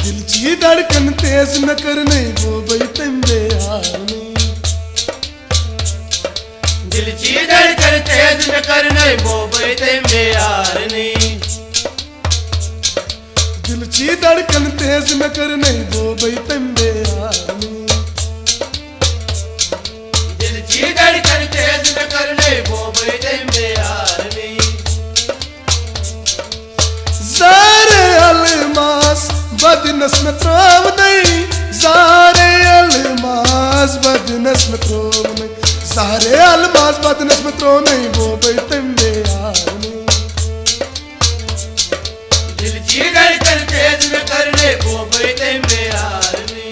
दिल की धड़कन तेज न करने वो भाई तंबे हारने, दिल की धड़कन तेज न करने वो भाई तंबे हारने, दिल की धड़कन तेज न करने वो भाई तंबे हारने, दिल की धड़कन तेज न करने वो भाई तंबे हारने। ज़ारे अलमास बदनस में त्राव नहीं, ज़ारे अलमास बदनस में त्राव नहीं, ज़ारे अलमास बदनस में त्राव नहीं वो भाई तंबे हारने, दिल की धड़कन तेज न करने वो भाई तंबे हारने।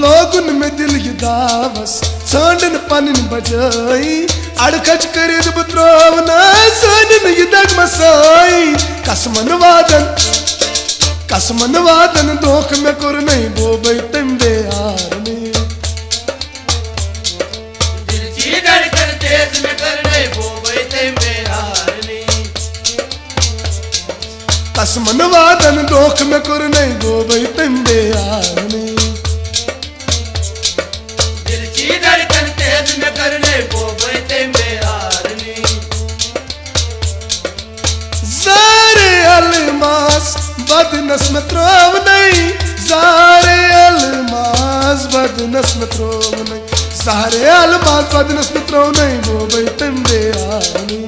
लोगुन में दिल ये दावस सांडन पनन बजाई, अड़खच करिद बत्रोवना सांडन ये दग मसाई, कसमन वादन दोख में कर नहीं वो भाई तंबे हारने, दिल की धड़कन तेज न करने वो भाई तंबे हारने, कसमन वादन दोख में कर नहीं वो भाई तंबे हारने, दिल की धड़कन तेज न करने वो भाई तंबे हारने। ज़ारे अलमास बदनस में त्राव नहीं, ज़ारे अलमास बदनस में त्राव नहीं, ज़ारे अलमास बदनस में त्राव नहीं वो भाई तंबे हारने,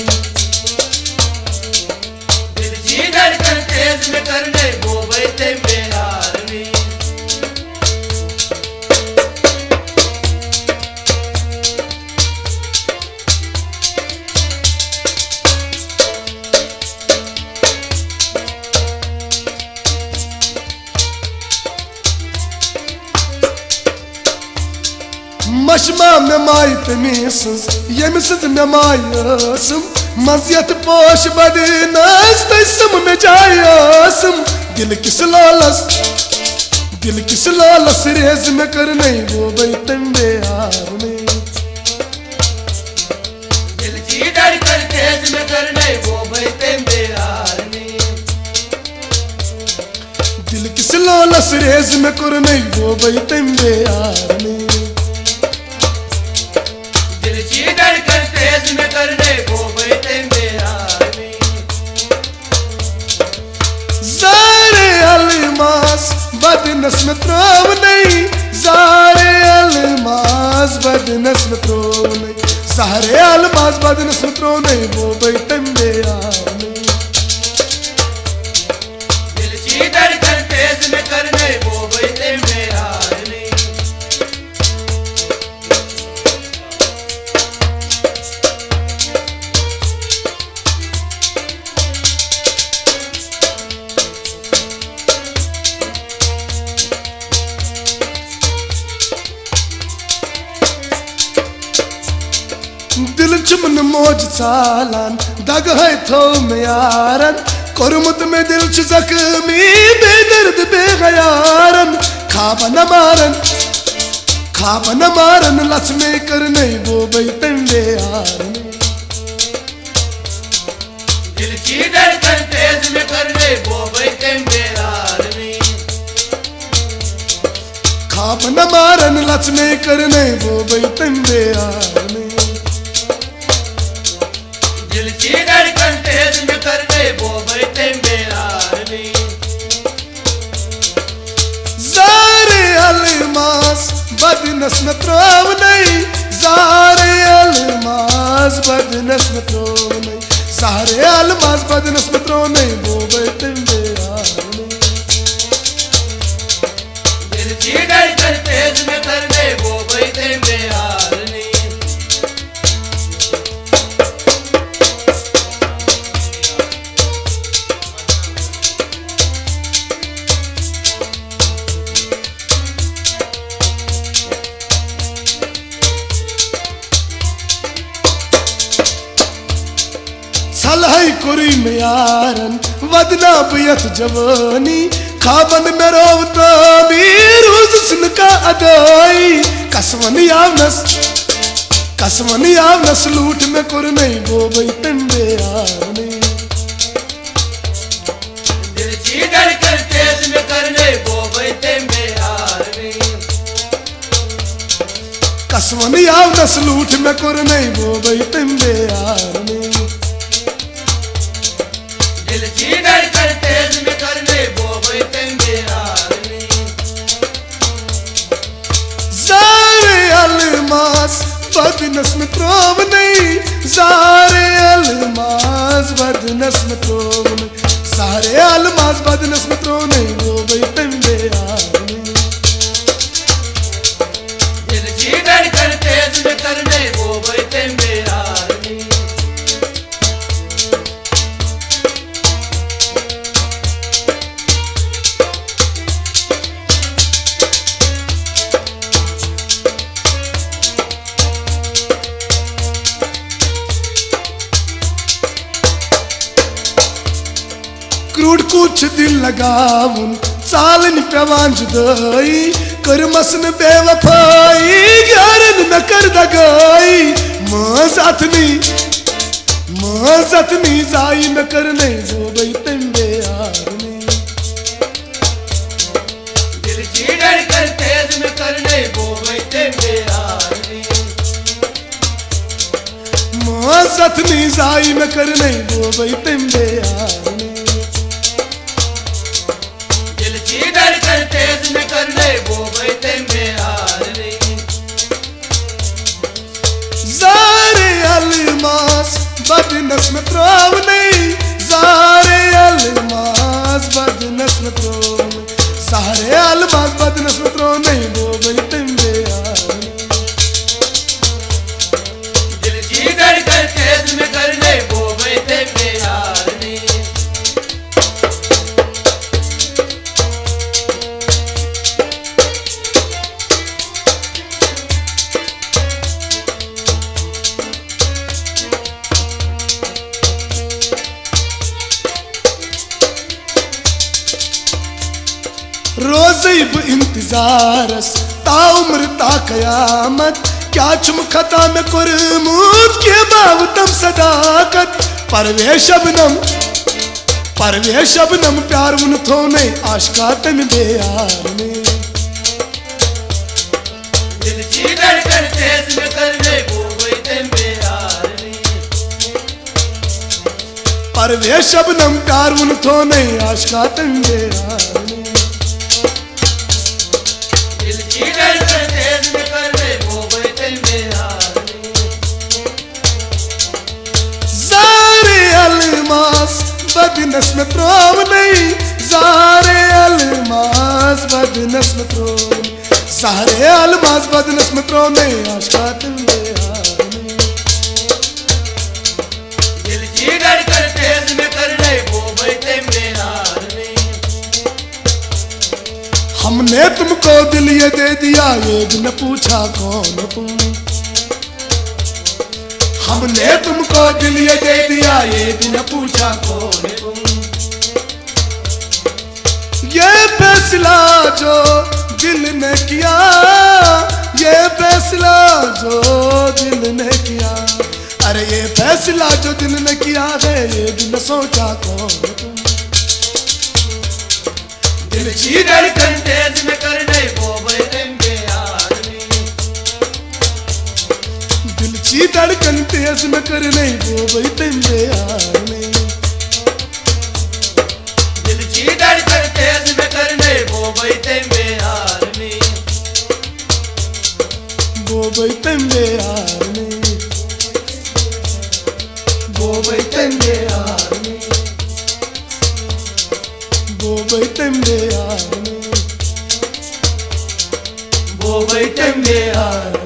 दिल की धड़कन तेज न करने वो भाई तंबे हारने। मशमा में माई तमीसस यमिसस में मायसम, मज़ियत पोश बदनस तैसम में जायसम, दिल किस लालस रेज में कर नहीं वो भाई तंबे हारने, दिल की धड़कन तेज न करने वो भाई तंबे हारने, दिल किस लालस रेज में कर नहीं वो भाई तंबे हारने, दिल की धड़कन तेज न करने वो भाई तंबे हारने। ज़ारे अलमास बदनस में त्राव नहीं, ज़ारे अलमास बदनस में त्राव नहीं, ज़ारे अलमास बदनस में त्राव नहीं वो भाई तंबे हारने, दिल की धड़कन तेज न करने वो भाई तंबे हारने। दिल चुमन मौज चालान दग है थो में यारन, कुरमुत में दिल च जख्मी बेदर्द बेगयारन, खाब न मारन लच में कर नहीं वो भाई तंबे हारने, दिल की धड़कन तेज न करने वो भाई तंबे हारने, खाब न मारन लच में कर नहीं वो भाई तंबे हारने, दिल की धड़कन तेज न करने वो भाई तंबे हारने। ज़ारे अलमास बदनस में त्राव नहीं, ज़ारे अलमास बदनस में त्राव नहीं, ज़ारे अलमास बदनस में त्राव नहीं वो भाई तंबे हारने, दिल की धड़कन तेज न करने वो भाई तंबे हारने। साल है कुरी में यारन वदना बियत जवानी खाबन में रोवता मीर हुस्न का अदाई कसवनी आव नस लूट में कुर नहीं वो भाई पिंडे यारनी दिल की धड़कन तेज में करने वो बैठे में यारनी कसवनी आव नस लूट में कुर नहीं वो भाई पिंडे यारनी दिल की धड़कन तेज में करने वो बैठे में यारनी ज़ारे अलमास बदनस में त्रोव नहीं ज़ारे अलमास बदनस में त्रोव नहीं सारे अलमास बदनस में त्रोव नहीं वो भाई पिंडे यारनी दिल की धड़कन तेज में करने वो बैठे में यारनी क्रूड कुछ दिल लगाउन सालन पेवान जुदाई कर मसन बेवफाई ग्यारन न कर दगाई मजतनी जाई न करने जो भाई पिंडे यारनी दिल की धड़कन तेज में करने वो बैठे में यारनी मजतनी जाई न करने वो भाई पिंडे यारनी दिल की धड़कन तेज में करने वो बैठे में यारनी ज़ारे अलमास बदनस में त्रोव नहीं ज़ारे अलमास बदनस में त्रोव नहीं सारे अलमास बदनस में त्रोव नहीं वो भाई पिंडे यारनी दिल की धड़कन तेज में करने वो बैठे में यारनी रोज़ब इंतजारस ताउम्र ता कयामत क्या चुम खता में कुरमूद के बावतम सदाकत परवे शबनम प्यार उन थोने आशका तम दे यारनी दिल की धड़कन तेज में करने वो बैठे में यारनी परवे शबनम प्यार उन थोने आशका तम दे यारनी दिल की धड़कन तेज में करने वो बैठे में यारनी ज़ारे अलमास बदनस में त्रोव नहीं ज़ारे अलमास बदनस में त्रोव नहीं सारे अलमास बदनस में त्रोव नहीं आशका तुम दे यारनी दिल की धड़कन तेज में करने वो बैठे में यारनी हमने तुमको दिल ये दे दिया ये भी न पूछा कौन तुम हमने तुमको दिल ये दे दिया ये भी न पूछा कौन तुम ये फैसला जो दिल ने किया ये फैसला जो दिल ने किया अरे ये फैसला जो दिल ने किया है ये भी न सोचा कौन तुम दिल की धड़कन तेज में करने वो बैठे में यारनी दिल की धड़कन तेज में करने वो बैठे में यारनी दिल की धड़कन तेज में करने वो बैठे में यारनी वो बैठे में यारनी वो बैठे में यारनी वो बैठे में यारनी वो बैठे में यारनी